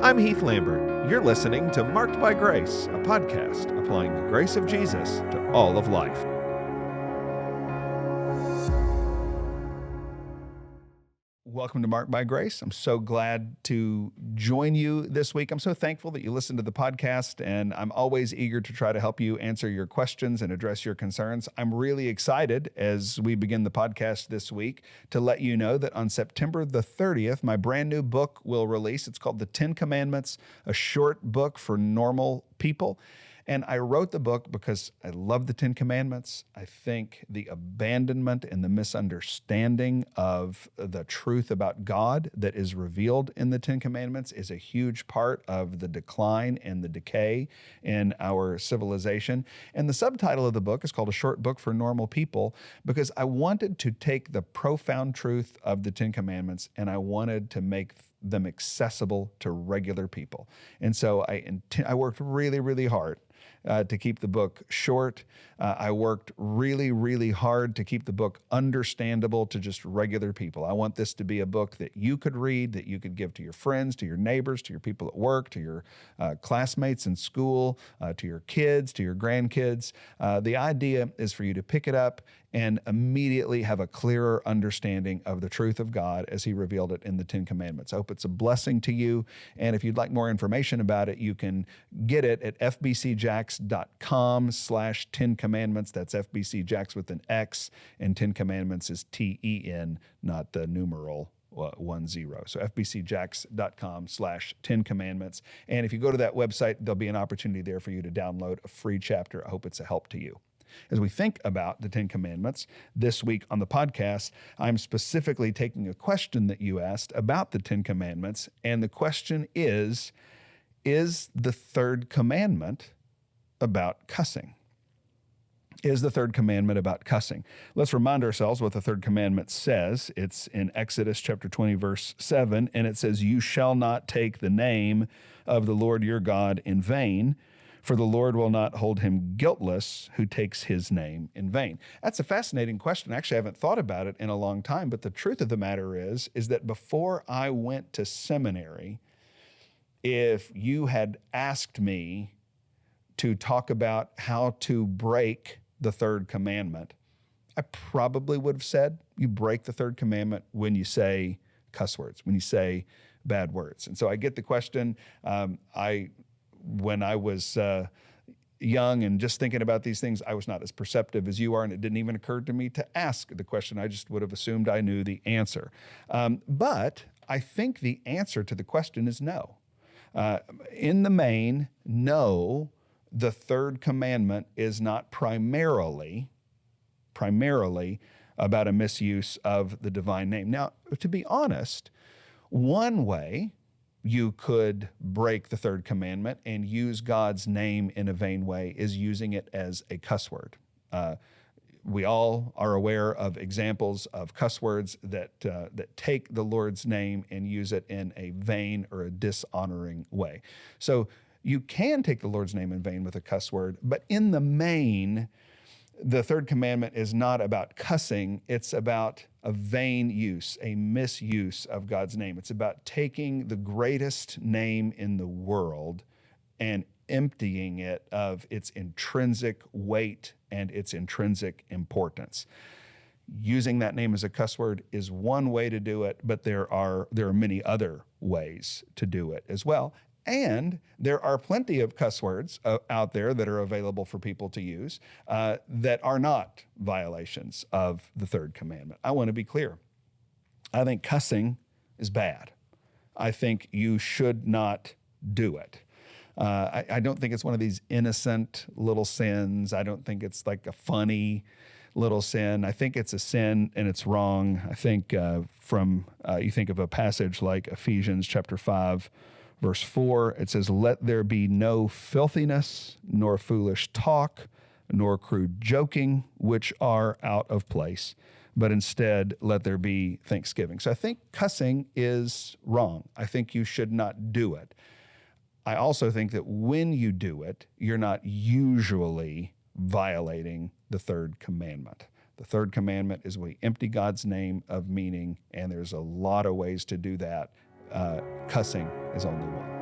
I'm Heath Lambert. You're listening to Marked by Grace, a podcast applying the grace of Jesus to all of life. Welcome to Marked by Grace. I'm so glad to join you this week. I'm so thankful that you listen to the podcast, and I'm always eager to try to help you answer your questions and address your concerns. I'm really excited as we begin the podcast this week to let you know that on September the 30th, my brand new book will release. It's called The 10 Commandments, a short book for normal people. And I wrote the book because I love the 10 Commandments. I think the abandonment and the misunderstanding of the truth about God that is revealed in the 10 Commandments is a huge part of the decline and the decay in our civilization. And the subtitle of the book is called A Short Book for Normal People because I wanted to take the profound truth of the 10 Commandments and I wanted to make them accessible to regular people. And so I worked really, really hard to keep the book short. I worked really, really hard to keep the book understandable to just regular people. I want this to be a book that you could read, that you could give to your friends, to your neighbors, to your people at work, to your classmates in school, to your kids, to your grandkids. The idea is for you to pick it up and immediately have a clearer understanding of the truth of God as He revealed it in the 10 Commandments. I hope it's a blessing to you. And if you'd like more information about it, you can get it at fbcjacks.com/10 Commandments. That's FBCJacks with an X, and 10 Commandments is TEN, not the numeral 10. So fbcjacks.com/10 Commandments. And if you go to that website, there'll be an opportunity there for you to download a free chapter. I hope it's a help to you. As we think about the 10 Commandments this week on the podcast, I'm specifically taking a question that you asked about the 10 Commandments. And the question is the third commandment about cussing? Is the third commandment about cussing? Let's remind ourselves what the third commandment says. It's in Exodus chapter 20, verse 7, and it says, "You shall not take the name of the Lord your God in vain, for the Lord will not hold him guiltless who takes his name in vain." That's a fascinating question. Actually, I haven't thought about it in a long time, but the truth of the matter is that before I went to seminary, if you had asked me to talk about how to break the third commandment, I probably would have said you break the third commandment when you say cuss words, when you say bad words. And so I get the question. When I was young and just thinking about these things, I was not as perceptive as you are, and it didn't even occur to me to ask the question. I just would have assumed I knew the answer. But I think the answer to the question is no. In the main, no, the third commandment is not primarily about a misuse of the divine name. Now, to be honest, one way you could break the third commandment and use God's name in a vain way is using it as a cuss word. We all are aware of examples of cuss words that take the Lord's name and use it in a vain or a dishonoring way. So you can take the Lord's name in vain with a cuss word, but in the main, the third commandment is not about cussing. It's about a vain use, a misuse of God's name. It's about taking the greatest name in the world and emptying it of its intrinsic weight and its intrinsic importance. Using that name as a cuss word is one way to do it, but there are many other ways to do it as well. And there are plenty of cuss words out there that are available for people to use that are not violations of the third commandment. I want to be clear. I think cussing is bad. I think you should not do it. I don't think it's one of these innocent little sins. I don't think it's like a funny little sin. I think it's a sin and it's wrong. I think you think of a passage like Ephesians chapter 5, Verse 4, it says, "Let there be no filthiness, nor foolish talk, nor crude joking, which are out of place, but instead let there be thanksgiving." So I think cussing is wrong. I think you should not do it. I also think that when you do it, you're not usually violating the third commandment. The third commandment is we empty God's name of meaning, and there's a lot of ways to do that. Cussing is only one.